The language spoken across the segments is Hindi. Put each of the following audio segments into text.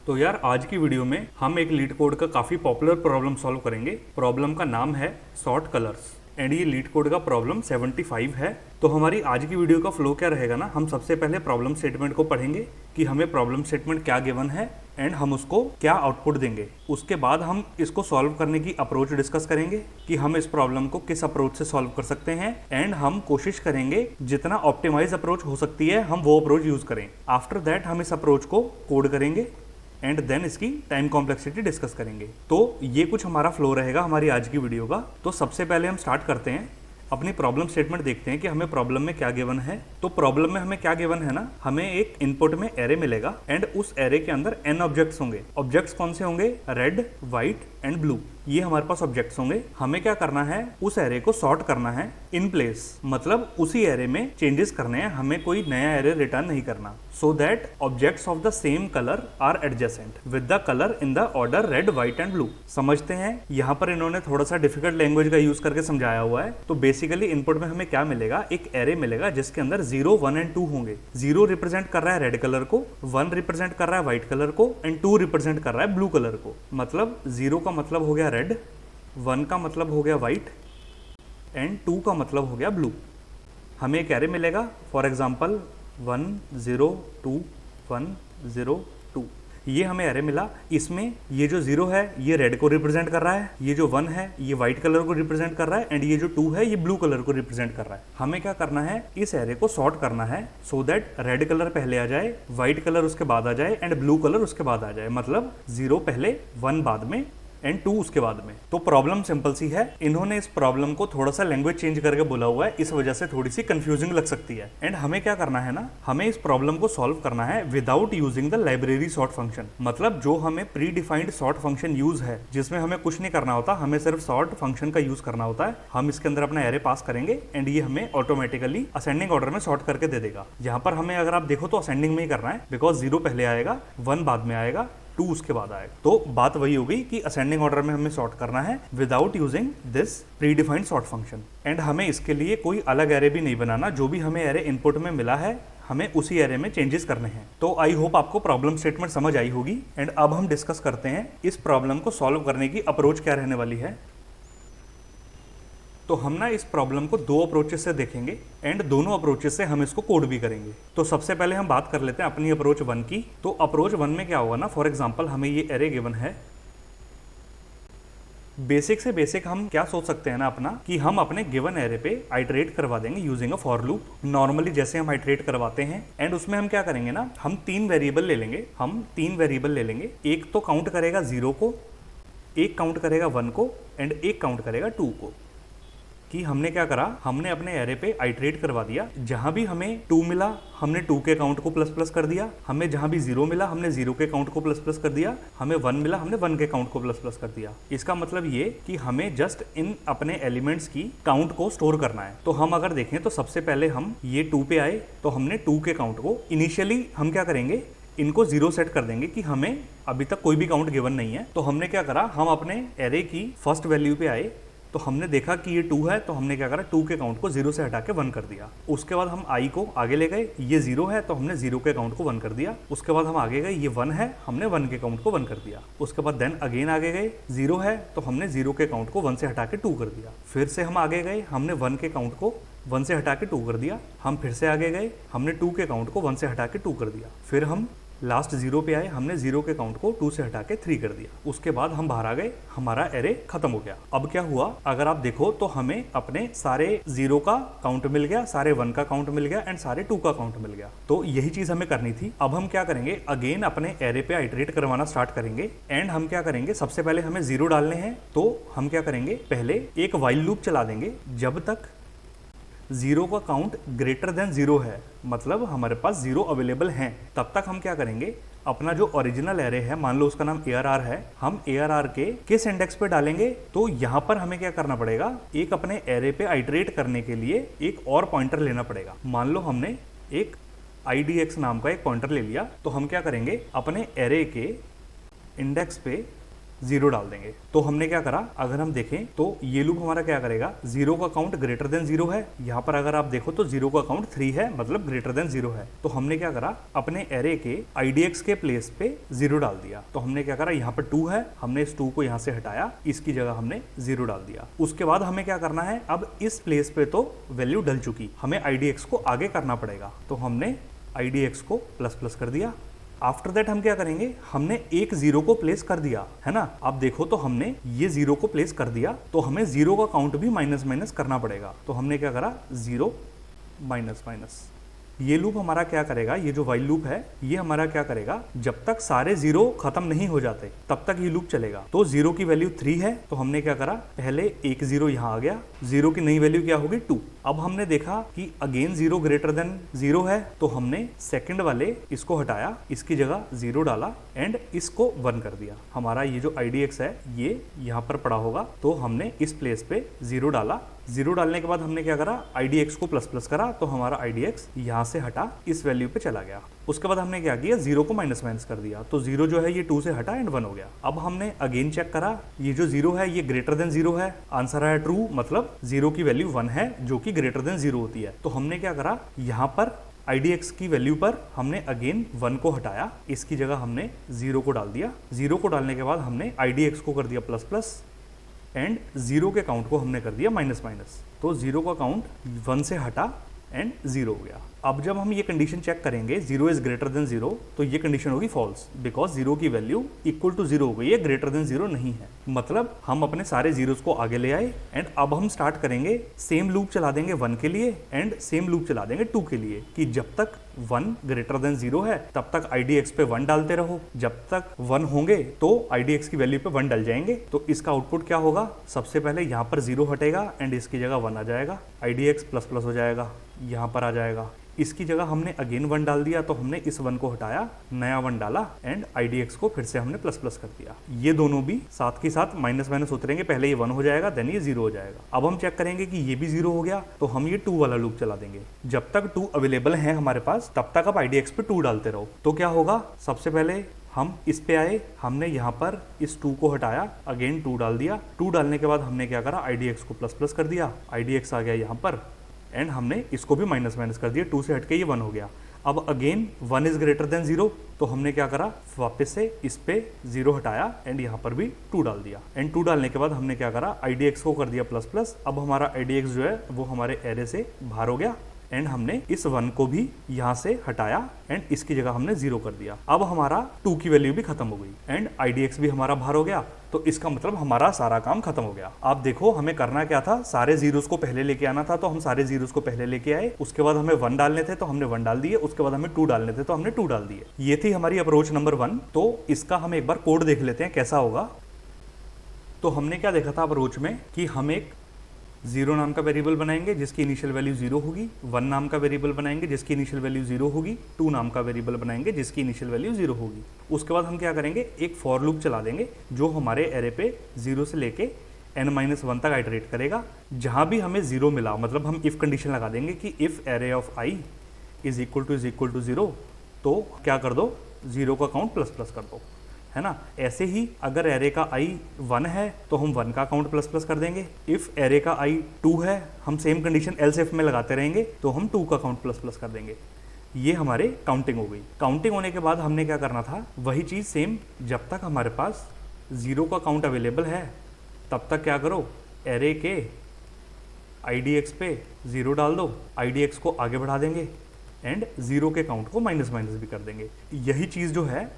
तो यार आज की वीडियो में हम एक लीड कोड का काफ़ी पॉपुलर प्रॉब्लम सॉल्व करेंगे। प्रॉब्लम का नाम है सॉर्ट कलर्स एंड ये लीड कोड का प्रॉब्लम 75 है। तो हमारी आज की वीडियो का फ्लो क्या रहेगा ना, हम सबसे पहले प्रॉब्लम स्टेटमेंट को पढ़ेंगे कि हमें प्रॉब्लम स्टेटमेंट क्या गिवन है एंड हम उसको क्या आउटपुट देंगे। उसके बाद हम इसको सॉल्व करने की अप्रोच डिस्कस करेंगे कि हम इस प्रॉब्लम को किस अप्रोच से सॉल्व कर सकते हैं एंड हम कोशिश करेंगे जितना ऑप्टिमाइज अप्रोच हो सकती है हम वो अप्रोच यूज करें। आफ्टर दैट हम इस अप्रोच को कोड करेंगे एंड देन इसकी टाइम कॉम्प्लेक्सिटी डिस्कस करेंगे। तो ये कुछ हमारा फ्लो रहेगा हमारी आज की वीडियो का। तो सबसे पहले हम स्टार्ट करते हैं, अपनी प्रॉब्लम स्टेटमेंट देखते हैं कि हमें प्रॉब्लम में क्या गिवन है। तो प्रॉब्लम में हमें क्या गिवन है ना, हमें एक इनपुट में एरे मिलेगा एंड उस एरे के अंदर n ऑब्जेक्ट्स होंगे। ऑब्जेक्ट्स कौन से होंगे? रेड, व्हाइट एंड ब्लू, ये हमारे पास ऑब्जेक्ट्स होंगे। हमें क्या करना है, उस एरे को सॉर्ट करना है इन प्लेस, मतलब उसी एरे में चेंजेस करने हैं, हमें कोई नया एरे रिटर्न नहीं करना। So that objects of the same colour are adjacent with the colour in the order red, white and blue. समझते हैं, यहाँ पर इन्होंने थोड़ा सा डिफिकल्ट लैंग्वेज का यूज करके समझाया हुआ है। तो बेसिकली इनपुट में हमें क्या मिलेगा, एक एरे मिलेगा जिसके अंदर 0, 1 एंड 2 होंगे। 0 रिप्रेजेंट कर रहा है रेड कलर को, 1 रिप्रेजेंट कर रहा है व्हाइट कलर को एंड 2 रिप्रेजेंट कर रहा है ब्लू कलर को। मतलब 0 का मतलब हो गया रेड, 1 का मतलब हो गया व्हाइट एंड 2 का मतलब हो गया ब्लू। हमें एक एरे मिलेगा, फॉर एग्जाम्पल 1 0 2 1 0 2, ये हमें एरे मिला। इसमें ये जो 0 है ये रेड को रिप्रेजेंट कर रहा है, ये जो 1 है ये व्हाइट कलर को रिप्रेजेंट कर रहा है एंड ये जो 2 है ये ब्लू कलर को रिप्रेजेंट कर रहा है। हमें क्या करना है, इस एरे को सॉर्ट करना है सो दैट रेड कलर पहले आ जाए, व्हाइट कलर उसके बाद आ जाए एंड ब्लू कलर उसके बाद आ जाए। मतलब 0 पहले, 1 बाद में एंड 2 उसके बाद में। तो प्रॉब्लम सिंपल सी है, इन्होंने इस प्रॉब्लम को थोड़ा सा लैंग्वेज चेंज करके बोला हुआ है, इस वजह से थोड़ी सी कंफ्यूजिंग लग सकती है। एंड हमें क्या करना है ना, हमें इस प्रॉब्लम को सॉल्व करना है without using the library sort function. मतलब जो हमें pre defined sort function use है, जिसमें हमें कुछ नहीं करना होता, हमें सिर्फ सॉर्ट फंक्शन का यूज करना होता है। हम इसके अंदर अपना एरे पास करेंगे एंड ये हमें ऑटोमेटिकली असेंडिंग ऑर्डर में सॉर्ट करके दे देगा। यहाँ पर हमें अगर आप देखो तो असेंडिंग में ही करना है, बिकॉज 0 पहले आएगा, 1 बाद में आएगा, 2 उसके बाद आएगा। तो बात वही हो गई कि असेंडिंग ऑर्डर में हमें सॉर्ट करना है without using this pre defined sort function. And हमें इसके लिए कोई अलग एरे भी नहीं बनाना, जो भी हमें एरे इनपुट में मिला है हमें उसी एरे में चेंजेस करने हैं। तो आई होप आपको प्रॉब्लम स्टेटमेंट समझ आई होगी। एंड अब हम डिस्कस करते हैं इस प्रॉब्लम को सॉल्व करने की अप्रोच क्या रहने वाली है। तो हम ना इस प्रॉब्लम को 2 अप्रोचेस से देखेंगे एंड दोनों अप्रोचेस से हम इसको कोड भी करेंगे। तो सबसे पहले हम बात कर लेते हैं अपनी अप्रोच 1 की। तो अप्रोच 1 में क्या होगा ना, फॉर एग्जांपल हमें ये एरे गिवन है। बेसिक से बेसिक हम क्या सोच सकते हैं ना अपना, कि हम अपने गिवन एरे पे आइटरेट करवा देंगे using a for loop. Normally जैसे हम आइटरेट करवाते हैं एंड उसमें हम क्या करेंगे ना, हम 3 वेरिएबल ले लेंगे। एक तो काउंट करेगा 0 को, एक काउंट करेगा 1 को एंड एक काउंट करेगा 2 को। कि हमने क्या करा, हमने अपने एरे पे आइटरेट करवा दिया। जहां भी हमें 2 मिला हमने 2 के काउंट को प्लस प्लस कर दिया, हमें जहां भी 0 मिला हमने 0 के काउंट को प्लस प्लस कर दिया, हमें 1 मिला हमने 1 के काउंट को प्लस प्लस कर दिया। इसका मतलब ये कि हमें जस्ट इन अपने एलिमेंट्स की काउंट को स्टोर करना है। तो हम अगर देखें तो सबसे पहले हम ये 2 पे आए तो हमने 2 के काउंट को इनिशियली हम क्या करेंगे, इनको 0 सेट कर देंगे कि हमें अभी तक कोई भी काउंट गिवन नहीं है। तो हमने क्या करा, हम अपने एरे की फर्स्ट वैल्यू पे आए तो हमने देखा कि ये 2 है, तो हमने क्या करा, 2 के काउंट को 0 से हटा के 1 कर दिया। उसके बाद हम i को आगे ले गए, ये 0 है तो हमने 0 के काउंट को 1 कर दिया। उसके बाद हम आगे गए, ये 1 है, हमने 1 के काउंट को 1 कर दिया। उसके बाद देन अगेन आगे गए, 0 है तो हमने 0 के काउंट को 1 से हटा के 2 कर दिया। फिर से हम आगे गए, हमने 1 के काउंट को 1 से हटा के 2 कर दिया। हम फिर से आगे गए, हमने 2 के काउंट को 1 से हटा के 2 कर दिया। फिर हम लास्ट 0 पे आए, हमने 0 के काउंट को 2 से हटा के 3 कर दिया। उसके बाद हम बाहर आ गए, हमारा एरे खत्म हो गया। अब क्या हुआ, अगर आप देखो तो हमें अपने सारे 0 का काउंट मिल गया, सारे 1 का काउंट मिल गया एंड सारे 2 का काउंट मिल गया। तो यही चीज हमें करनी थी। अब हम क्या करेंगे, अगेन अपने एरे पे आइटरेट करवाना स्टार्ट करेंगे एंड हम क्या करेंगे, सबसे पहले हमें 0 डालने हैं। तो हम क्या करेंगे, पहले एक व्हाइल लूप चला देंगे जब तक 0 का काउंट ग्रेटर देन 0 है, मतलब हमारे पास 0 अवेलेबल हैं। तब तक हम क्या करेंगे, अपना जो ओरिजिनल एरे है, मान लो उसका नाम ARR है, हम ARR के किस इंडेक्स पे डालेंगे। तो यहाँ पर हमें क्या करना पड़ेगा, एक अपने एरे पे आइटरेट करने के लिए एक और पॉइंटर लेना पड़ेगा। मान लो हमने एक IDX नाम का एक पॉइंटर ले लिया, तो हम क्या करेंगे, अपने एरे के इंडेक्स पे जीरो डाल देंगे। तो हमने क्या करा, अगर हम देखें तो ये लूप हमारा क्या करेगा, जीरो का काउंट ग्रेटर देन जीरो है। यहाँ पर अगर आप देखो तो जीरो का काउंट 3 है, मतलब ग्रेटर देन जीरो है। तो हमने क्या करा, अपने एरे के IDX के प्लेस पे जीरो डाल दिया। तो हमने क्या करा, यहाँ पर 2 है, हमने इस 2 को यहाँ से हटाया, इसकी जगह हमने जीरो डाल दिया। उसके बाद हमें क्या करना है, अब इस प्लेस पे तो वैल्यू डल चुकी, हमें IDX को आगे करना पड़ेगा। तो हमने IDX को प्लस प्लस कर दिया। आफ्टर दैट हम क्या करेंगे, हमने एक जीरो को प्लेस कर दिया है ना। आप देखो तो हमने ये जीरो को प्लेस कर दिया, तो हमें जीरो का काउंट भी माइनस माइनस करना पड़ेगा। तो हमने क्या करा, जीरो माइनस माइनस। ये लूप हमारा क्या करेगा, ये जो वाइल लूप है ये हमारा क्या करेगा, जब तक सारे जीरो खत्म नहीं हो जाते तब तक ये लूप चलेगा। तो जीरो की वैल्यू 3 है, तो हमने क्या करा, पहले एक जीरो यहाँ आ गया, जीरो की नई वैल्यू क्या होगी 2। अब हमने देखा कि again zero greater than zero है, तो हमने सेकंड वाले इसको हटाया, इसकी जगह जीरो डाला एंड इसको 1 कर दिया। हमारा ये जो IDX है ये यहाँ पर पड़ा होगा, तो हमने इस प्लेस पे जीरो डाला। जीरो डालने के बाद हमने क्या करा, IDX को प्लस प्लस करा, तो हमारा IDX यहाँ से हटा इस वैल्यू पे चला गया। उसके बाद हमने क्या किया, जीरो को माइनस माइनस कर दिया, तो जीरो जो है ये 2 से हटा एंड 1 हो गया। अब हमने अगेन चेक करा, ये जो जीरो है ये ग्रेटर देन जीरो है, आंसर है ट्रू, मतलब जीरो की वैल्यू 1 है जो कि ग्रेटर देन जीरो होती है। तो हमने क्या करा, यहाँ पर IDX की वैल्यू पर हमने अगेन 1 को हटाया, इसकी जगह हमने जीरो को डाल दिया। जीरो को डालने के बाद हमने IDX को कर दिया प्लस प्लस एंड जीरो के काउंट को हमने कर दिया माइनस माइनस। तो जीरो का काउंट 1 से हटा एंड जीरो हो गया। अब जब हम ये कंडीशन चेक करेंगे, zero is greater than zero, तो ये कंडीशन होगी फॉल्स, बिकॉज जीरो की वैल्यू इक्वल टू जीरो हो गई है, ग्रेटर देन जीरो नहीं है। मतलब हम अपने सारे जीरोस को आगे ले आए एंड अब हम स्टार्ट करेंगे, सेम लूप चला देंगे 1 के लिए एंड सेम लूप चला देंगे 2 के लिए, कि जब तक 1 ग्रेटर देन जीरो है तब तक IDX पे 1 डालते रहो, जब तक 1 होंगे तो IDX की वैल्यू पे 1 डल जाएंगे। तो इसका आउटपुट क्या होगा, सबसे पहले यहाँ पर जीरो हटेगा एंड इसकी जगह 1 आ जाएगा, IDX प्लस प्लस हो जाएगा, यहाँ पर आ जाएगा। इसकी जगह हमने अगेन 1 डाल दिया, तो हमने इस 1 को हटाया, नया 1 डाला एंड IDX को फिर से हमने प्लस प्लस कर दिया। ये दोनों भी साथ के साथ माइनस माइनस उतरेंगे, पहले ये 1 हो जाएगा देन ये 0 हो जाएगा। अब हम चेक करेंगे कि ये भी 0 हो गया, तो हम ये 2 वाला लूप चला देंगे। जब तक 2 अवेलेबल है हमारे पास तब तक आप IDX पे 2 डालते रहो। तो क्या होगा, सबसे पहले हम इस पे आए, हमने यहाँ पर इस 2 को हटाया, अगेन 2 डाल दिया। 2 डालने के बाद हमने क्या करा, IDX को प्लस प्लस कर दिया, IDX आ गया यहाँ पर एंड हमने इसको भी माइनस माइनस कर दिया, 2 से हटके ये 1 हो गया। अब again 1 is greater than zero, तो हमने क्या करा, वापस से इस पे 0 हटाया एंड यहाँ पर भी 2 डाल दिया एंड 2 डालने के बाद हमने क्या करा, IDX को कर दिया प्लस प्लस। अब हमारा IDX जो है वो हमारे एरे से बाहर हो गया एंड हमने इस 1 को भी यहाँ से हटाया एंड इसकी जगह हमने 0 कर दिया। अब हमारा 2 की वैल्यू भी खत्म हो गई एंड IDX भी हमारा बाहर हो गया, तो इसका मतलब हमारा सारा काम खत्म हो गया। आप देखो हमें करना क्या था, सारे जीरोस को पहले लेके आना था, तो हम सारे जीरोस को पहले लेके आए। उसके बाद हमें 1 डालने थे तो हमने 1 डाल दिए, उसके बाद हमें 2 डालने थे तो हमने 2 डाल दिए। ये थी हमारी अप्रोच नंबर 1। तो इसका हम एक बार कोड देख लेते हैं कैसा होगा। तो हमने क्या देखा था अप्रोच में, कि हम एक 0 नाम का वेरिएबल बनाएंगे जिसकी इनिशियल वैल्यू 0 होगी, 1 नाम का वेरिएबल बनाएंगे जिसकी इनिशियल वैल्यू 0 होगी, 2 नाम का वेरिएबल बनाएंगे जिसकी इनिशियल वैल्यू 0 होगी। उसके बाद हम क्या करेंगे, एक फॉर लूप चला देंगे जो हमारे एरे पे 0 से लेके n-1 तक आइटरेट करेगा। जहां भी हमें 0 मिला, मतलब हम इफ कंडीशन लगा देंगे कि if array of i is equal to 0, तो क्या कर दो, 0 का काउंट प्लस प्लस कर दो, है ना। ऐसे ही अगर एरे का i 1 है तो हम 1 का काउंट प्लस प्लस कर देंगे। इफ एरे का i 2 है, हम सेम कंडीशन एल्स इफ में लगाते रहेंगे तो हम 2 का काउंट प्लस प्लस कर देंगे। ये हमारे काउंटिंग हो गई। काउंटिंग होने के बाद हमने क्या करना था, वही चीज़ सेम, जब तक हमारे पास 0 का काउंट अवेलेबल है तब तक क्या करो, एरे के IDX पे 0 डाल दो, IDX को आगे बढ़ा देंगे एंड 0 के काउंट को माइनस माइनस भी कर देंगे। यही चीज़ जो है,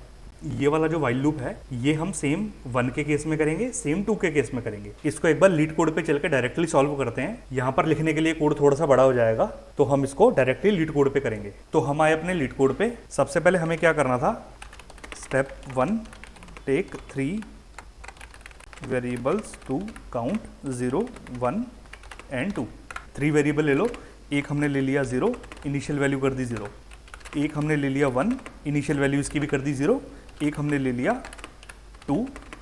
ये वाला जो वाइल लूप है, ये हम सेम 1 के केस में करेंगे, सेम 2 के केस में करेंगे। इसको एक बार लीड कोड पे चल के डायरेक्टली सॉल्व करते हैं। यहाँ पर लिखने के लिए कोड थोड़ा सा बड़ा हो जाएगा, तो हम इसको डायरेक्टली लीड कोड पे करेंगे। तो हम आए अपने लीड कोड पे। सबसे पहले हमें क्या करना था, step 1, take 3 variables to count 0, 1 and 2। 3 variable ले लो, एक हमने ले लिया 0, इनिशियल वैल्यू कर दी 0, एक हमने ले लिया 1, इनिशियल वैल्यू इसकी भी कर दी 0, एक हमने ले लिया 2,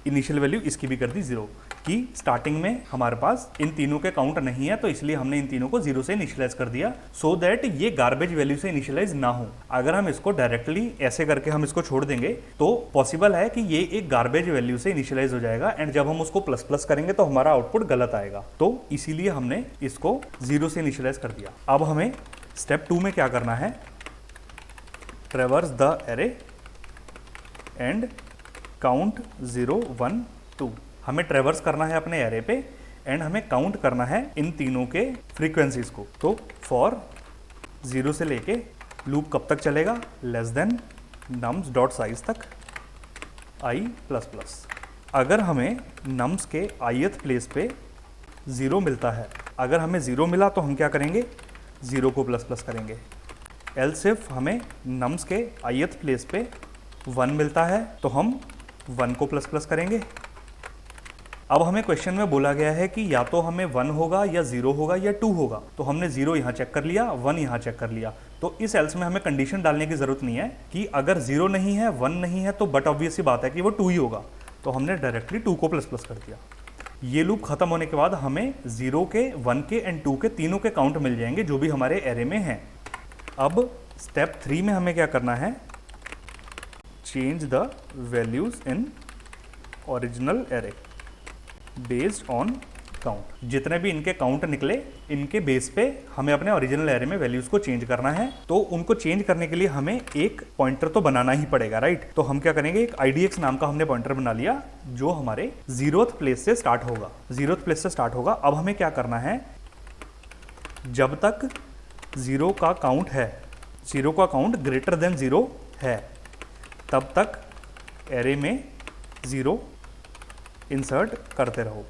इनिशियल वैल्यू इसकी भी कर दी 0। कि स्टार्टिंग में हमारे पास इन तीनों के काउंट नहीं है, तो इसलिए हमने इन तीनों को 0 से इनिशियलाइज कर दिया सो दैट ये गार्बेज वैल्यू से इनिशियलाइज ना हो। अगर हम इसको डायरेक्टली ऐसे करके हम इसको छोड़ देंगे तो पॉसिबल है कि ये एक गार्बेज वैल्यू से इनिशियलाइज हो जाएगा एंड जब हम उसको प्लस प्लस करेंगे तो हमारा आउटपुट गलत आएगा। तो इसीलिए हमने इसको 0 से इनिशियलाइज कर दिया। अब हमें स्टेप 2 में क्या करना है, ट्रेवर्स द एरे एंड काउंट 0 1 2। हमें ट्रेवर्स करना है अपने एरे पे एंड हमें काउंट करना है इन तीनों के फ्रीक्वेंसीज को। तो फॉर 0 से लेके लूप कब तक चलेगा, less than nums dot size तक i प्लस प्लस। अगर हमें नम्स के ith प्लेस पे 0 मिलता है, अगर हमें 0 मिला तो हम क्या करेंगे, 0 को प्लस प्लस करेंगे। एल्स इफ हमें नम्स के ith प्लेस पे 1 मिलता है तो हम 1 को प्लस प्लस करेंगे। अब हमें क्वेश्चन में बोला गया है कि या तो हमें 1 होगा या 0 होगा या 2 होगा, तो हमने 0 यहाँ चेक कर लिया, 1 यहाँ चेक कर लिया। तो इस एल्स में हमें कंडीशन डालने की जरूरत नहीं है कि अगर 0 नहीं है 1 नहीं है तो बट ऑब्वियस सी बात है कि वो 2 ही होगा, तो हमने डायरेक्टली 2 को प्लस प्लस कर दिया। ये लूप खत्म होने के बाद हमें 0 के 1 के एंड 2 के तीनों के काउंट मिल जाएंगे जो भी हमारे एरे में हैं। अब स्टेप 3 में हमें क्या करना है, change the values in original array based on count. जितने भी इनके काउंट निकले इनके बेस पे हमें अपने ओरिजिनल एरे में वैल्यूज को चेंज करना है। तो उनको चेंज करने के लिए हमें एक पॉइंटर तो बनाना ही पड़ेगा, राइट। तो हम क्या करेंगे, एक IDX नाम का हमने पॉइंटर बना लिया जो हमारे 0th प्लेस से स्टार्ट होगा, 0th प्लेस से स्टार्ट होगा। अब हमें क्या करना है, जब तक 0 का काउंट है, 0 का काउंट ग्रेटर देन 0 है, तब तक एरे में 0 इंसर्ट करते रहो।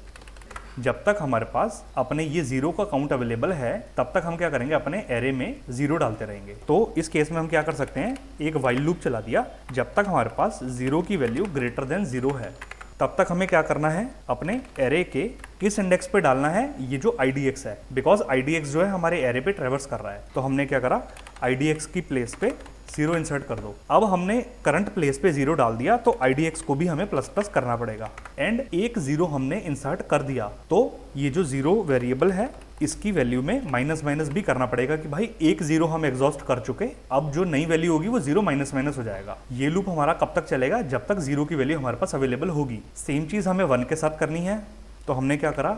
जब तक हमारे पास अपने ये 0 का काउंट अवेलेबल है तब तक हम क्या करेंगे, अपने एरे में 0 डालते रहेंगे। तो इस केस में हम क्या कर सकते हैं, एक वाइल लूप चला दिया। जब तक हमारे पास 0 की वैल्यू ग्रेटर देन 0 है तब तक हमें क्या करना है, अपने एरे के किस इंडेक्स पे डालना है, ये जो IDX है, बिकॉज IDX जो है हमारे एरे पे ट्रेवर्स कर रहा है। तो हमने क्या करा, IDX की प्लेस पे 0 इंसर्ट कर दो। अब हमने करंट प्लेस पे 0 डाल दिया तो IDX को भी हमें प्लस प्लस करना पड़ेगा एंड एक 0 हमने इंसर्ट कर दिया तो ये जो 0 वेरिएबल है इसकी वैल्यू में माइनस माइनस भी करना पड़ेगा कि भाई एक 0 हम एग्जॉस्ट कर चुके, अब जो नई वैल्यू होगी वो 0 माइनस माइनस हो जाएगा। ये लूप हमारा कब तक चलेगा, जब तक 0 की वैल्यू हमारे पास अवेलेबल होगी। सेम चीज हमें 1 के साथ करनी है। तो हमने क्या करा,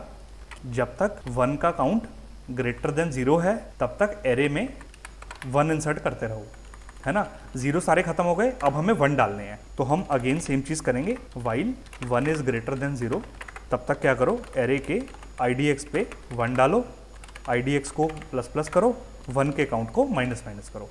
जब तक 1 का काउंट ग्रेटर देन 0 है तब तक एरे में 1 इंसर्ट करते रहो, है ना। 0 सारे खत्म हो गए, अब हमें 1 डालने हैं। तो हम अगेन सेम चीज करेंगे, वाइल 1 इज ग्रेटर देन 0, तब तक क्या करो, एरे के IDX पे 1 डालो, IDX को प्लस प्लस करो, 1 के काउंट को माइनस माइनस करो।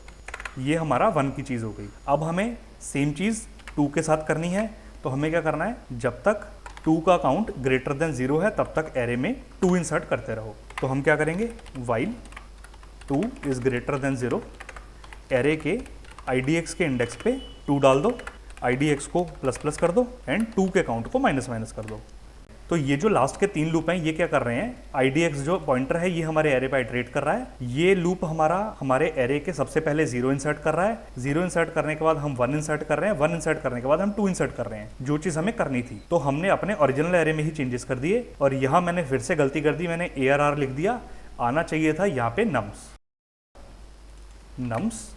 ये हमारा 1 की चीज़ हो गई। अब हमें सेम चीज़ 2 के साथ करनी है। तो हमें क्या करना है, जब तक 2 का काउंट ग्रेटर देन 0 है तब तक एरे में 2 इंसर्ट करते रहो। तो हम क्या करेंगे, while 2 is greater than 0, array के IDX के इंडेक्स पे 2 डाल दो, IDX को प्लस प्लस कर दो एंड 2 के काउंट को माइनस माइनस कर दो। तो ये जो लास्ट के 3 लूप हैं ये क्या कर रहे हैं, IDX जो पॉइंटर है ये हमारे एरे पे इटरेट कर रहा है। ये लूप हमारा हमारे एरे के सबसे पहले 0 इंसर्ट कर रहा है, 0 इंसर्ट करने के बाद हम 1 इंसर्ट कर रहे हैं, 1 इंसर्ट करने के बाद हम 2 इंसर्ट कर रहे हैं, जो चीज़ हमें करनी थी। तो हमने अपने ओरिजिनल एरे में ही चेंजेस कर दिए और यहाँ मैंने फिर से गलती कर दी, मैंने ARR लिख दिया, आना चाहिए था यहाँ पे nums nums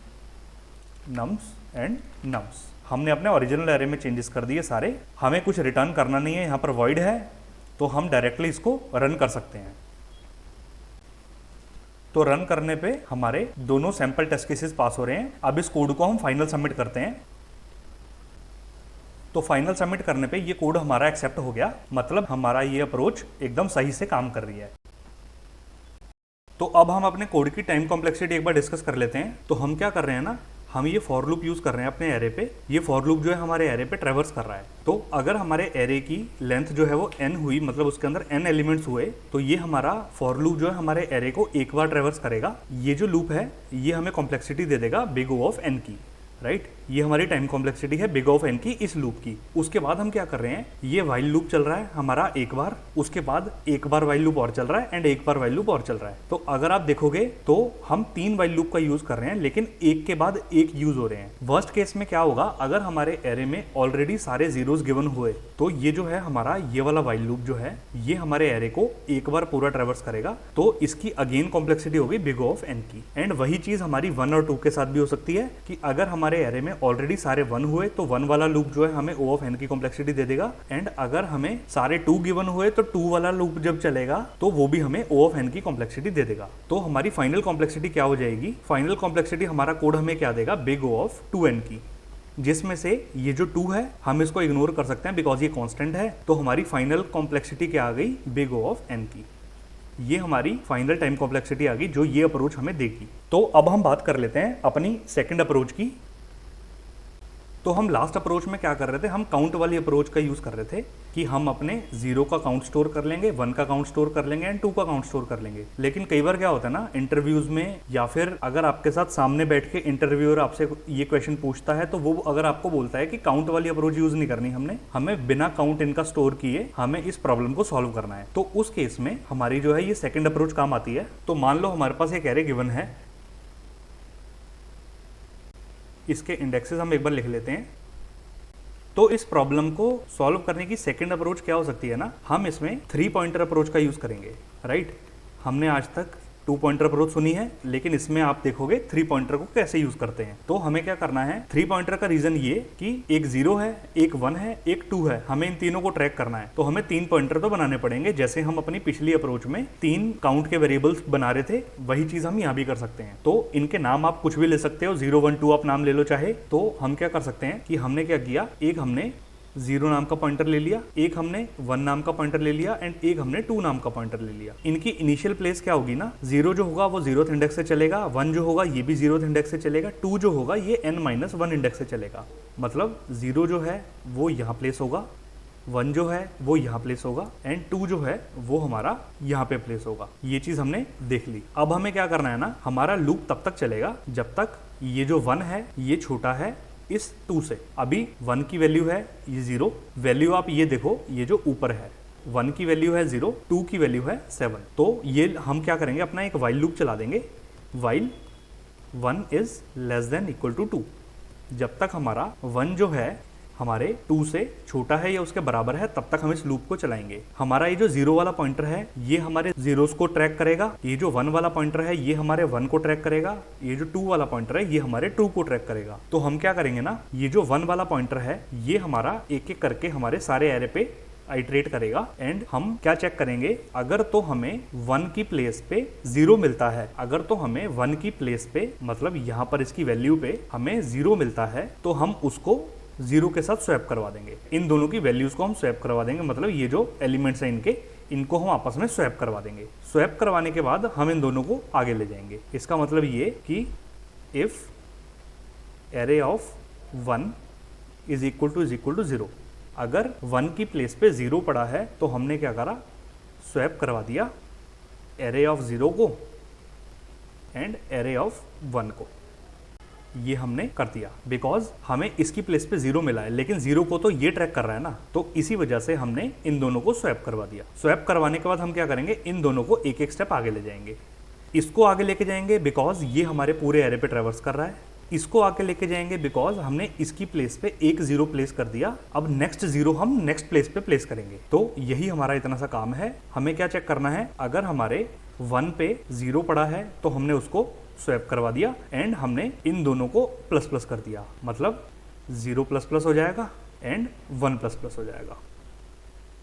nums and nums. हमने अपने ओरिजिनल एरे में चेंजेस कर दिए सारे। हमें कुछ रिटर्न करना नहीं है, यहाँ पर वॉइड है तो हम डायरेक्टली इसको रन कर सकते हैं। तो रन करने पे हमारे दोनों सैंपल टेस्ट केसेस पास हो रहे हैं। अब इस कोड को हम फाइनल सबमिट करते हैं। तो फाइनल सबमिट करने पे ये कोड हमारा एक्सेप्ट हो गया, मतलब हमारा ये अप्रोच एकदम सही से काम कर रही है। तो अब हम अपने कोड की टाइम कॉम्प्लेक्सिटी एक बार डिस्कस कर लेते हैं। तो हम क्या कर रहे हैं ना, हम ये फॉर लूप यूज कर रहे हैं अपने एरे पे। ये फॉर लूप जो है हमारे एरे पे ट्रेवर्स कर रहा है। तो अगर हमारे एरे की लेंथ जो है वो n हुई, मतलब उसके अंदर n एलिमेंट्स हुए, तो ये हमारा फॉर लूप जो है हमारे एरे को एक बार ट्रेवर्स करेगा। ये जो लूप है ये हमें कॉम्प्लेक्सिटी दे देगा बिग O ऑफ n की। राइट। ये हमारी टाइम कॉम्प्लेक्सिटी है बिग ऑफ एन की इस लूप की। उसके बाद हम क्या कर रहे हैं, ये वाइल लूप चल रहा है हमारा एक बार, उसके बाद एक बार वाइल लूप और चल रहा है एंड एक बार वाइल लूप और चल रहा है। तो अगर आप देखोगे तो हम 3 वाइल लूप का यूज कर रहे हैं, लेकिन एक के बाद एक यूज हो रहे हैं। वर्स्ट केस में क्या होगा, अगर हमारे एरे में ऑलरेडी सारे जीरोस गिवन हुए तो ये जो है हमारा ये वाला वाइल लूप जो है ये हमारे एरे को एक बार पूरा ट्रेवर्स करेगा, तो इसकी अगेन कॉम्प्लेक्सिटी होगी बिग ऑफ एन की। एंड वही चीज हमारी 1 और 2 के साथ भी हो सकती है कि अगर हमारे एरे में ऑलरेडी सारे 1 हुए तो 1 वाला लूप जो है हमें ओ ऑफ एन की कॉम्प्लेक्सिटी दे देगा, एंड अगर हमें सारे 2 गिवन हुए तो 2 वाला लूप जब चलेगा तो वो भी हमें ओ ऑफ एन की कॉम्प्लेक्सिटी दे देगा। तो हमारी फाइनल कॉम्प्लेक्सिटी क्या हो जाएगी, फाइनल कॉम्प्लेक्सिटी हमारा कोड हमें क्या देगा, बिग ओ ऑफ 2n की, जिसमें से ये जो 2 है हम इसको इग्नोर कर सकते हैं बिकॉज ये कांस्टेंट है। तो हमारी फाइनल कॉम्प्लेक्सिटी क्या आ गई, बिग ओ ऑफ n की। ये हमारी फाइनल टाइम कॉम्प्लेक्सिटी आ गई जो ये अप्रोच हमें देगी। तो अब हम बात कर लेते हैं अपनी सेकंड अप्रोच की। तो हम लास्ट अप्रोच में क्या कर रहे थे, हम काउंट वाली अप्रोच का यूज कर रहे थे कि हम अपने 0 का काउंट स्टोर कर लेंगे, 1 का काउंट स्टोर कर लेंगे एंड 2 का काउंट स्टोर कर लेंगे। लेकिन कई बार क्या होता है ना इंटरव्यूज में, या फिर अगर आपके साथ सामने बैठ के इंटरव्यूअर आपसे ये क्वेश्चन पूछता है तो वो अगर आपको बोलता है कि काउंट वाली अप्रोच यूज नहीं करनी, हमें बिना काउंट इनका स्टोर किए हमें इस प्रॉब्लम को सॉल्व करना है, तो उस केस में हमारी जो है ये सेकेंड अप्रोच काम आती है। तो मान लो हमारे पास एक एरे गिवन है, इसके इंडेक्सेस हम एक बार लिख लेते हैं। तो इस प्रॉब्लम को सॉल्व करने की सेकंड अप्रोच क्या हो सकती है ना, हम इसमें 3 पॉइंटर अप्रोच का यूज करेंगे, राइट। हमने आज तक 2 पॉइंटर अप्रोच सुनी है, लेकिन इसमें आप देखोगे 3 पॉइंटर को कैसे यूज करते हैं। तो हमें क्या करना है, 3 पॉइंटर का रीजन ये कि एक 0 है, एक 1 है, एक 2 है, हमें इन तीनों को ट्रैक करना है। तो हमें 3 पॉइंटर तो बनाने पड़ेंगे, जैसे हम अपनी पिछली अप्रोच में 3 काउंट के वेरिएबल्स बना रहे थे, वही चीज हम यहाँ भी कर सकते हैं। तो इनके नाम आप कुछ भी ले सकते हो, 0 1 2 आप नाम ले लो चाहे। तो हम क्या कर सकते हैं कि हमने क्या किया, एक हमने 0 नाम का पॉइंटर ले लिया, एक हमने 1 नाम का पॉइंटर ले लिया एंड एक हमने 2 नाम का पॉइंटर ले लिया। इनकी इनिशियल प्लेस क्या होगी ना, 0 जो होगा वो 0th इंडेक्स से चलेगा, 1 जो होगा ये भी 0th इंडेक्स से चलेगा, 2 जो होगा ये n-1 इंडेक्स से चलेगा। मतलब 0 जो है वो यहाँ प्लेस होगा, 1 जो है वो यहाँ प्लेस होगा एंड 2 जो है वो हमारा यहाँ पे प्लेस होगा। ये चीज हमने देख ली। अब हमें क्या करना है ना, हमारा लूप तब तक चलेगा जब तक ये जो 1 है ये छोटा है इस 2 से। अभी 1 की वैल्यू है ये 0, वैल्यू आप ये देखो, ये जो ऊपर है 1 की वैल्यू है 0, 2 की वैल्यू है 7। तो ये हम क्या करेंगे, अपना एक वाइल लूप चला देंगे, while 1 is less than equal to 2। जब तक हमारा 1 जो है हमारे 2 से छोटा है या उसके बराबर है तब तक हम इस लूप को चलाएंगे। हमारा ये जो 0 वाला पॉइंटर है ये हमारे जीरोस को ट्रैक करेगा, ये जो 1 वाला पॉइंटर है ये हमारे 1 को ट्रैक करेगा, ये जो 2 वाला पॉइंटर है ये हमारे 2 को ट्रैक करेगा। तो हम क्या करेंगे ना, ये जो 1 वाला पॉइंटर है ये हमारा एक एक करके हमारे सारे एरे पे आइट्रेट करेगा एंड हम क्या चेक करेंगे, अगर तो हमें 1 की प्लेस पे 0 मिलता है, अगर तो हमें 1 की प्लेस पे मतलब यहाँ पर इसकी वैल्यू पे हमें 0 मिलता है तो हम उसको 0 के साथ स्वैप करवा देंगे। इन दोनों की वैल्यूज को हम स्वैप करवा देंगे, मतलब ये जो एलिमेंट्स हैं इनको हम आपस में स्वैप करवा देंगे। स्वैप करवाने के बाद हम इन दोनों को आगे ले जाएंगे। इसका मतलब ये कि if array of 1 is equal to 0, अगर 1 की प्लेस पे 0 पड़ा है तो हमने क्या करा, स्वैप करवा दिया एरे ऑफ 0 को एंड एरे ऑफ 1 को। ये हमने कर दिया बिकॉज हमें इसकी प्लेस पे 0 मिला है, लेकिन 0 को तो ये ट्रैक कर रहा है ना, तो इसी वजह से हमने इन दोनों को स्वैप करवा दिया। स्वैप करवाने के बाद हम क्या करेंगे, इन दोनों को एक एक स्टेप आगे ले जाएंगे। इसको आगे लेके जाएंगे बिकॉज ये हमारे पूरे एरे पे ट्रेवर्स कर रहा है। इसको आगे लेके जाएंगे बिकॉज हमने इसकी प्लेस पे एक 0 प्लेस कर दिया। अब नेक्स्ट 0 हम नेक्स्ट प्लेस पे प्लेस करेंगे। तो यही हमारा इतना सा काम है। हमें क्या चेक करना है, अगर हमारे 1 पे 0 पड़ा है तो हमने उसको स्वैप करवा दिया एंड हमने इन दोनों को प्लस प्लस कर दिया, मतलब 0 प्लस प्लस हो जाएगा एंड 1 प्लस प्लस हो जाएगा।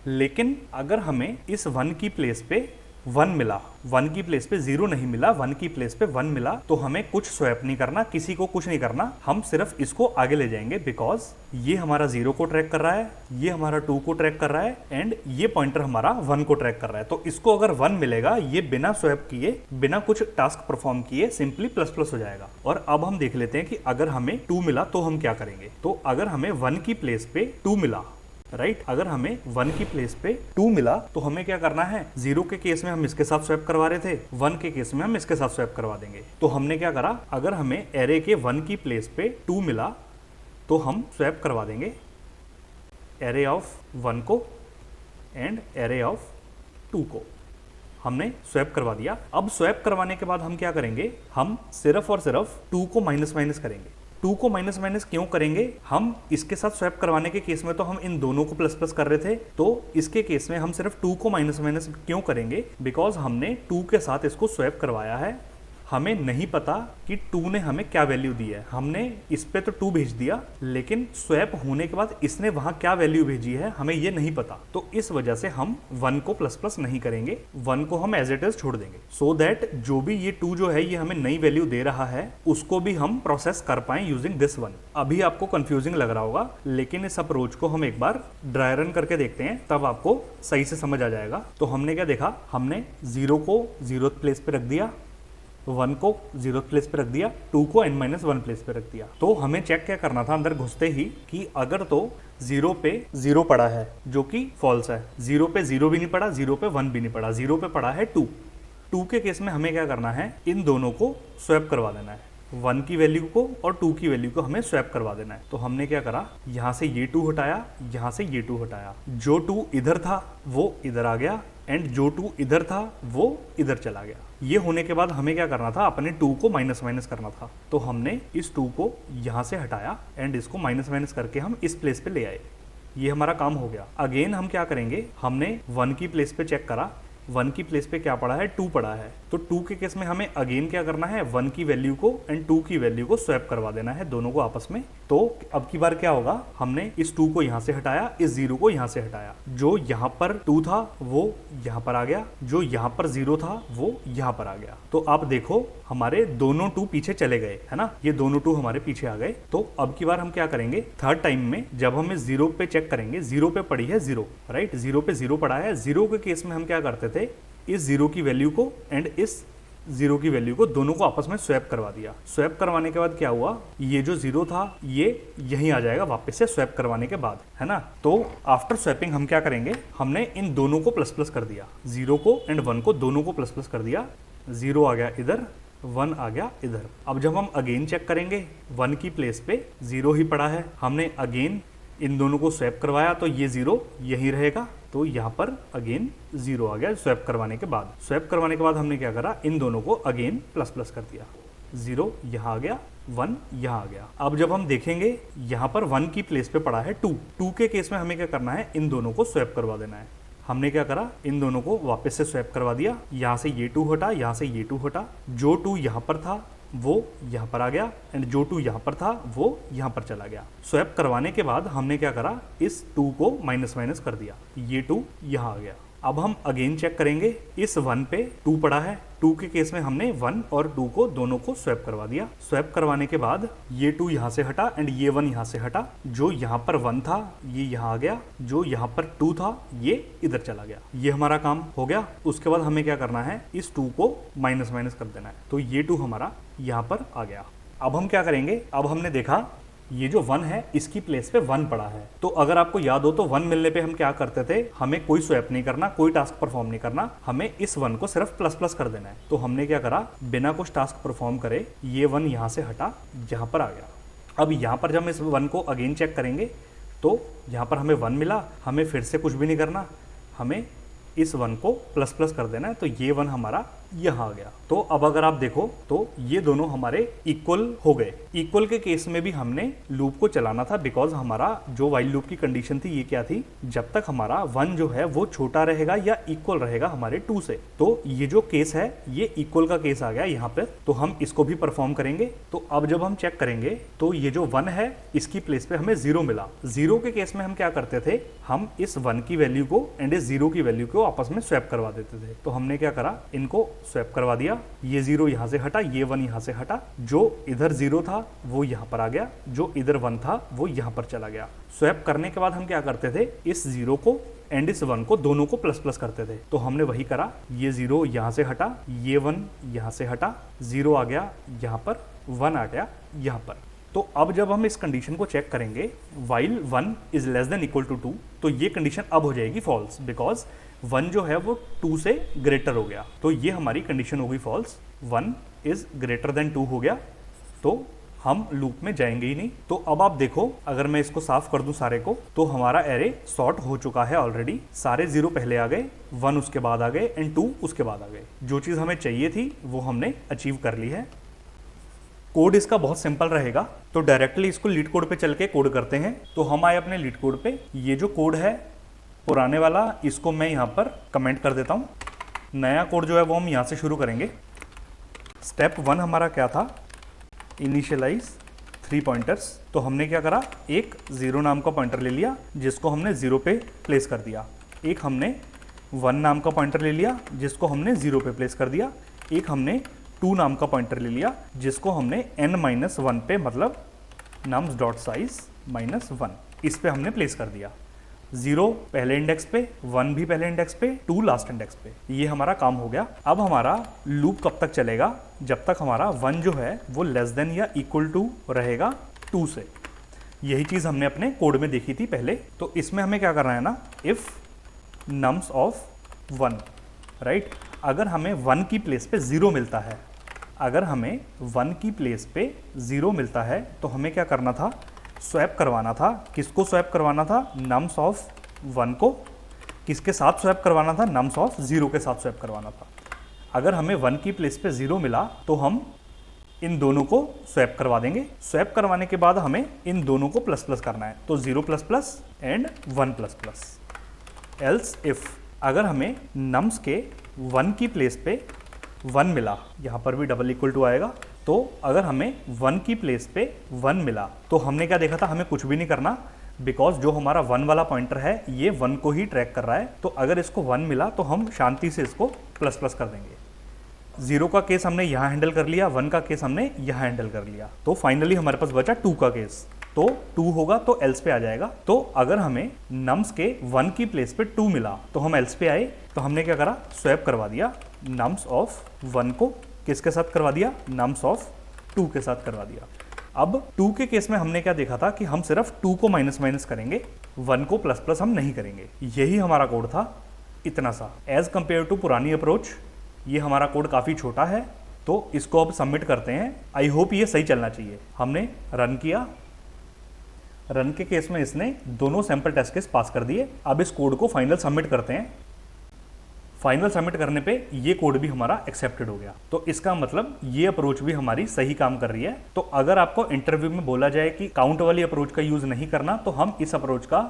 लेकिन अगर हमें इस 1 की प्लेस पे 1 मिला, 1 की प्लेस पे 0 नहीं मिला, 1 की प्लेस पे 1 मिला, तो हमें कुछ स्वैप नहीं करना, किसी को कुछ नहीं करना, हम सिर्फ इसको आगे ले जाएंगे बिकॉज ये हमारा 0 को ट्रैक कर रहा है, ये हमारा 2 को ट्रैक कर रहा है एंड ये पॉइंटर हमारा 1 को ट्रैक कर रहा है। तो इसको अगर 1 मिलेगा, ये बिना स्वैप किए, बिना कुछ टास्क परफॉर्म किए सिंपली प्लस प्लस हो जाएगा। और अब हम देख लेते हैं कि अगर हमें 2 मिला तो हम क्या करेंगे। तो अगर हमें 1 की प्लेस पे 2 मिला राइट। अगर हमें 1 की प्लेस पे 2 मिला तो हमें क्या करना है, 0 के केस में हम इसके साथ स्वैप करवा रहे थे, 1 के केस में हम इसके साथ स्वैप करवा देंगे। तो हमने क्या करा, अगर हमें एरे के 1 की प्लेस पे 2 मिला तो हम स्वैप करवा देंगे एरे ऑफ 1 को एंड एरे ऑफ 2 को। हमने स्वैप करवा दिया। अब स्वैप करवाने के बाद हम क्या करेंगे, हम सिर्फ और सिर्फ 2 को माइनस माइनस करेंगे। 2 को माइनस माइनस क्यों करेंगे, हम इसके साथ स्वैप करवाने के केस में तो हम इन दोनों को प्लस प्लस कर रहे थे, तो इसके केस में हम सिर्फ 2 को माइनस माइनस क्यों करेंगे, बिकॉज हमने 2 के साथ इसको स्वैप करवाया है। हमें नहीं पता कि 2 ने हमें क्या वैल्यू दी है, हमने इस पे तो 2 भेज दिया, लेकिन स्वैप होने के बाद इसने वहां क्या वैल्यू भेजी है हमें ये नहीं पता। तो इस वजह से हम 1 को प्लस प्लस नहीं करेंगे, 1 को हम एज इट इज छोड़ देंगे, सो दैट जो भी ये 2 जो है ये हमें नई वैल्यू दे रहा है उसको भी हम प्रोसेस कर पाए यूजिंग दिस 1। अभी आपको कंफ्यूजिंग लग रहा होगा, लेकिन इस अप्रोच को हम एक बार ड्राई रन करके देखते हैं, तब आपको सही से समझ आ जाएगा। तो हमने क्या देखा, हमने 0 को 0th प्लेस पे रख दिया, 1 को 0th प्लेस पे रख दिया, 2 को n-1 प्लेस पे रख दिया। तो हमें चेक क्या करना था अंदर घुसते ही कि अगर तो 0 पे 0 पड़ा है जो कि फॉल्स है, 0 पे 0 भी नहीं पड़ा, 0 पे 1 भी नहीं पड़ा, 0 पे पड़ा है 2। 2 के केस में हमें क्या करना है, इन दोनों को स्वैप करवा देना है, 1 की वैल्यू को और 2 की वैल्यू को हमें स्वैप करवा देना है। तो हमने क्या करा, यहाँ से ये 2 हटाया, यहाँ से ये 2 हटाया, जो 2 इधर था वो इधर आ गया एंड जो 2 इधर था वो इधर चला गया। ये होने के बाद हमें क्या करना था, अपने 2 को माइनस माइनस करना था। तो हमने इस 2 को यहाँ से हटाया एंड इसको माइनस माइनस करके हम इस प्लेस पे ले आए। ये हमारा काम हो गया। अगेन हम क्या करेंगे, हमने 1 की प्लेस पे चेक करा, 1 की प्लेस पे क्या पड़ा है, 2 पड़ा है। तो 2 के केस में हमें अगेन क्या करना है, 1 की वैल्यू को एंड 2 की वैल्यू को स्वैप करवा देना है, दोनों को आपस में। तो अब की बार क्या होगा, हमने इस 2 को यहाँ से हटाया, इस 0 को यहाँ से हटाया, जो यहाँ पर 2 था वो यहाँ पर आ गया, जो यहाँ पर 0 था वो यहाँ पर आ गया। तो आप देखो हमारे दोनों 2 पीछे चले गए, है ना, ये दोनों 2 हमारे पीछे आ गए। तो अब की बार हम क्या करेंगे, थर्ड टाइम में जब हम इस 0 पे चेक करेंगे, 0 पे पड़ी है 0, राइट, 0 पे 0 पड़ा है। 0 के केस में हम क्या करते थे, इस 0 की वैल्यू को एंड इस 0 की वैल्यू को दोनों को आपस में स्वैप करवा दिया। स्वैप करवाने के बाद क्या हुआ, ये जो 0 था ये यहीं आ जाएगा वापस से स्वैप करवाने के बाद, है ना। तो आफ्टर स्वैपिंग हम क्या करेंगे, हमने इन दोनों को प्लस प्लस कर दिया, 0 को एंड 1 को दोनों को प्लस प्लस कर दिया। 0 आ गया इधर, 1 आ गया इधर। अब जब हम अगेन चेक करेंगे, 1 की प्लेस पे 0 ही पड़ा है, हमने अगेन इन दोनों को स्वैप करवाया तो ये 0 यहीं रहेगा, तो यहाँ पर अगेन 0 आ गया स्वैप करवाने के बाद। स्वैप करवाने के बाद हमने क्या करा, इन दोनों को अगेन प्लस प्लस कर दिया, 0 यहाँ आ गया, 1 यहाँ आ गया। अब जब हम देखेंगे यहाँ पर 1 की प्लेस पे पड़ा है 2 के केस में हमें क्या करना है, इन दोनों को स्वैप करवा देना है। हमने क्या करा, इन दोनों को वापस से स्वैप करवा दिया, यहाँ से ये 2 हटा, यहाँ से ये 2 हटा, जो 2 यहाँ पर था वो यहाँ पर आ गया एंड जो 2 यहाँ पर था वो यहाँ पर चला गया। स्वैप करवाने के बाद हमने क्या करा, इस 2 को माइनस माइनस कर दिया, ये 2 यहाँ आ गया। अब हम अगेन चेक करेंगे, इस 1 पे 2 पड़ा है, 2 के केस में हमने 1 और 2 को दोनों को स्वैप करवा दिया। स्वैप करवाने के बाद ये 2 यहाँ से हटा एंड ये 1 यहाँ से हटा, जो यहाँ पर 1 था ये यहाँ आ गया, जो यहाँ पर 2 था ये इधर चला गया। ये हमारा काम हो गया। उसके बाद हमें क्या करना है, इस 2 को माइनस माइनस कर देना है, तो ये 2 हमारा यहाँ पर आ गया। अब हम क्या करेंगे, अब हमने देखा ये जो 1 है इसकी प्लेस पे 1 पड़ा है, तो अगर आपको याद हो तो 1 मिलने पे हम क्या करते थे, हमें कोई स्वैप नहीं करना, कोई टास्क परफॉर्म नहीं करना, हमें इस 1 को सिर्फ प्लस प्लस कर देना है। तो हमने क्या करा, बिना कुछ टास्क परफॉर्म करे ये 1 यहाँ से हटा, यहाँ पर आ गया। अब यहाँ पर जब हम इस 1 को अगेन चेक करेंगे तो यहाँ पर हमें 1 मिला, हमें फिर से कुछ भी नहीं करना, हमें इस 1 को प्लस प्लस कर देना है, तो ये 1 हमारा यहाँ आ गया। तो अब अगर आप देखो तो ये दोनों हमारे इक्वल हो गए। इक्वल के केस में भी हमने लूप को चलाना था, बिकॉज हमारा जो वाइल लूप की कंडीशन थी ये क्या थी, जब तक हमारा 1 जो है वो छोटा रहेगा या इक्वल रहेगा हमारे 2 से। तो ये जो केस है ये इक्वल का केस आ गया यहाँ पे, तो हम इसको भी परफॉर्म करेंगे। तो अब जब हम चेक करेंगे तो ये जो 1 है इसकी प्लेस पे हमें 0 मिला। 0 के केस में हम क्या करते थे, हम इस 1 की वैल्यू को एंड इस 0 की वैल्यू को आपस में स्वैप करवा देते थे। तो हमने क्या करा, इनको स्वैप करवा दिया, ये 0 यहाँ से हटा, ये 1 यहाँ से हटा, जो इधर 0 था वो यहाँ पर आ गया, जो इधर 1 था वो यहाँ पर चला गया। स्वैप करने के बाद हम क्या करते थे, इस 0 को एंड इस 1 को दोनों को प्लस प्लस करते थे। तो हमने वही करा, ये 0 यहाँ से हटा, ये 1 यहाँ से हटा, 0 आ गया यहाँ पर, 1 आ गया यहाँ पर। तो अब जब हम इस कंडीशन को चेक करेंगे while 1 is less than equal to 2, तो ये कंडीशन अब हो जाएगी फॉल्स, बिकॉज 1 जो है वो 2 से ग्रेटर हो गया। तो ये हमारी कंडीशन हो गई फॉल्स, 1 इज ग्रेटर देन 2 हो गया, तो हम लूप में जाएंगे ही नहीं। तो अब आप देखो, अगर मैं इसको साफ कर दूं सारे को, तो हमारा एरे सॉर्ट हो चुका है ऑलरेडी। सारे 0 पहले आ गए, 1 उसके बाद आ गए एंड 2 उसके बाद आ गए। जो चीज़ हमें चाहिए थी वो हमने अचीव कर ली है। कोड इसका बहुत सिंपल रहेगा, तो डायरेक्टली इसको लीड कोड पे चल के कोड करते हैं। तो हम आए अपने लीड कोड पे। ये जो कोड है पुराने वाला, इसको मैं यहाँ पर कमेंट कर देता हूँ। नया कोड जो है वो हम यहाँ से शुरू करेंगे। स्टेप 1 हमारा क्या था, इनिशियलाइज 3 पॉइंटर्स। तो हमने क्या करा, एक 0 नाम का पॉइंटर ले लिया जिसको हमने 0 पे प्लेस कर दिया। एक हमने 1 नाम का पॉइंटर ले लिया जिसको हमने 0 पे प्लेस कर दिया। एक हमने 2 नाम का पॉइंटर ले लिया जिसको हमने n-1 पे, मतलब nums डॉट साइज -1, इस पे हमने प्लेस कर दिया। 0 पहले इंडेक्स पे, 1 भी पहले इंडेक्स पे, 2 लास्ट इंडेक्स पे। ये हमारा काम हो गया। अब हमारा लूप कब तक चलेगा, जब तक हमारा 1 जो है वो लेस देन या इक्वल टू रहेगा 2 से। यही चीज़ हमने अपने कोड में देखी थी पहले। तो इसमें हमें क्या करना है ना, इफ़ नम्स ऑफ 1, राइट। अगर हमें 1 की प्लेस पे 0 मिलता है, अगर हमें 1 की प्लेस पे 0 मिलता है तो हमें क्या करना था, स्वैप करवाना था। किसको स्वैप करवाना था, नम्स ऑफ 1 को। किसके साथ स्वैप करवाना था, नम्स ऑफ 0 के साथ स्वैप करवाना था। अगर हमें 1 की प्लेस पे 0 मिला तो हम इन दोनों को स्वैप करवा देंगे। स्वैप करवाने के बाद हमें इन दोनों को प्लस प्लस करना है, तो 0++ एंड 1++। एल्स इफ, अगर हमें नम्स के 1 की प्लेस पे 1 मिला, यहाँ पर भी डबल इक्वल टू आएगा। तो अगर हमें 1 की प्लेस पे 1 मिला तो हमने क्या देखा था, हमें कुछ भी नहीं करना, बिकॉज जो हमारा 1 वाला पॉइंटर है ये 1 को ही ट्रैक कर रहा है। तो अगर इसको 1 मिला तो हम शांति से इसको प्लस प्लस कर देंगे। 0 का केस हमने यहाँ हैंडल कर लिया, 1 का केस हमने यहाँ हैंडल कर लिया। तो फाइनली हमारे पास बचा 2 का केस। तो 2 होगा तो एल्स पे आ जाएगा। तो अगर हमें नम्स के 1 की प्लेस पे 2 मिला तो हम एल्स पे आए, तो हमने क्या करा, स्वैप करवा दिया नम्स ऑफ 1 को। किसके साथ करवा दिया, नम्स ऑफ 2 के साथ करवा दिया। अब 2 के केस में हमने क्या देखा था कि हम सिर्फ 2 को माइनस माइनस करेंगे, 1 को प्लस प्लस हम नहीं करेंगे। यही हमारा कोड था, इतना सा। एज कंपेयर टू पुरानी अप्रोच ये हमारा कोड काफ़ी छोटा है। तो इसको अब सबमिट करते हैं। आई होप ये सही चलना चाहिए। हमने रन किया, रन के केस में इसने दोनों सैंपल टेस्ट केस पास कर दिए। अब इस कोड को फाइनल सबमिट करते हैं। फाइनल सबमिट करने पे ये कोड भी हमारा एक्सेप्टेड हो गया। तो इसका मतलब ये अप्रोच भी हमारी सही काम कर रही है। तो अगर आपको इंटरव्यू में बोला जाए कि काउंट वाली अप्रोच का यूज नहीं करना, तो हम इस अप्रोच का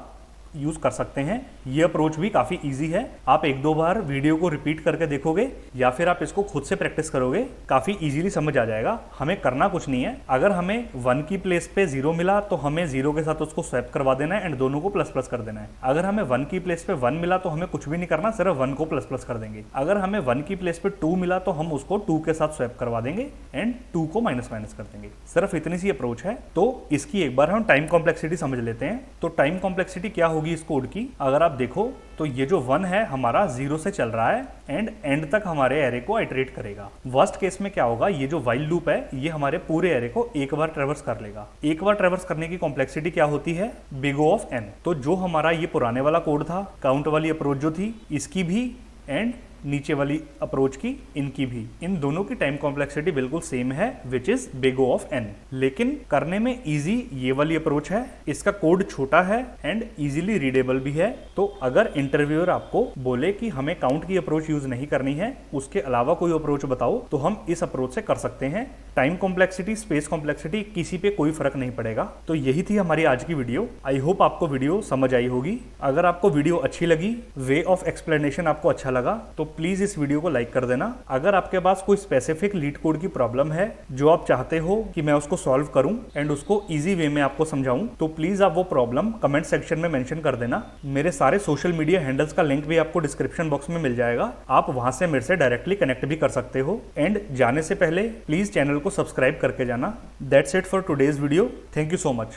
यूज कर सकते हैं। ये अप्रोच भी काफी इजी है। आप 1-2 बार वीडियो को रिपीट करके देखोगे या फिर आप इसको खुद से प्रैक्टिस करोगे, काफी इजीली समझ आ जाएगा। हमें करना कुछ नहीं है। अगर हमें 1 की प्लेस पे 0 मिला तो हमें 0 के साथ उसको स्वैप करवा देना है एंड दोनों को प्लस प्लस कर देना है। अगर हमें 1 की प्लेस पे 1 मिला तो हमें कुछ भी नहीं करना, सिर्फ 1 को प्लस प्लस कर देंगे। अगर हमें 1 की प्लेस पे 2 मिला तो हम उसको 2 के साथ स्वैप करवा देंगे एंड 2 को माइनस माइनस कर देंगे। सिर्फ इतनी सी अप्रोच है। तो इसकी एक बार हम टाइम कॉम्प्लेक्सिटी समझ लेते हैं। तो टाइम कॉम्प्लेक्सिटी क्या होगी इस कोड की, अगर आप देखो तो ये जो 1 है हमारा 0 से चल रहा है एंड एंड तक हमारे एरे को आइटरेट करेगा। वर्स्ट केस में क्या होगा, ये जो व्हाइल लूप है ये हमारे पूरे एरे को एक बार ट्रेवर्स कर लेगा। एक बार ट्रेवर्स करने की कॉम्प्लेक्सिटी क्या होती है, बिग O ऑफ n। तो जो हमारा ये पुराने वाला कोड था, काउंट वाली अप्रोच जो थी, इसकी भी एंड नीचे वाली अप्रोच की, इनकी भी, इन दोनों की टाइम कॉम्प्लेक्सिटी बिल्कुल सेम है, which is big O of n। लेकिन करने में इजी ये वाली अप्रोच है। इसका कोड छोटा है एंड इजीली रीडेबल भी है। तो अगर इंटरव्यूअर आपको बोले कि हमें काउंट की अप्रोच यूज नहीं करनी है, उसके अलावा कोई अप्रोच बताओ, तो हम इस अप्रोच से कर सकते हैं। टाइम कॉम्प्लेक्सिटी, स्पेस कॉम्प्लेक्सिटी, किसी पे कोई फर्क नहीं पड़ेगा। तो यही थी हमारी आज की वीडियो। आई होप आपको वीडियो समझ आई होगी। अगर आपको वीडियो अच्छी लगी, वे ऑफ एक्सप्लेनेशन आपको अच्छा लगा, तो प्लीज इस वीडियो को लाइक कर देना। अगर आपके पास कोई स्पेसिफिक लीड कोड की प्रॉब्लम है जो आप चाहते हो कि मैं उसको सॉल्व करूं एंड उसको इजी वे में आपको समझाऊं, तो प्लीज आप वो प्रॉब्लम कमेंट सेक्शन में मेंशन कर देना। मेरे सारे सोशल मीडिया हैंडल्स का लिंक भी आपको डिस्क्रिप्शन बॉक्स में मिल जाएगा। आप वहां से मेरे से डायरेक्टली कनेक्ट भी कर सकते हो। एंड जाने से पहले प्लीज चैनल को सब्सक्राइब करके जाना। That's it for today's video. Thank you so much.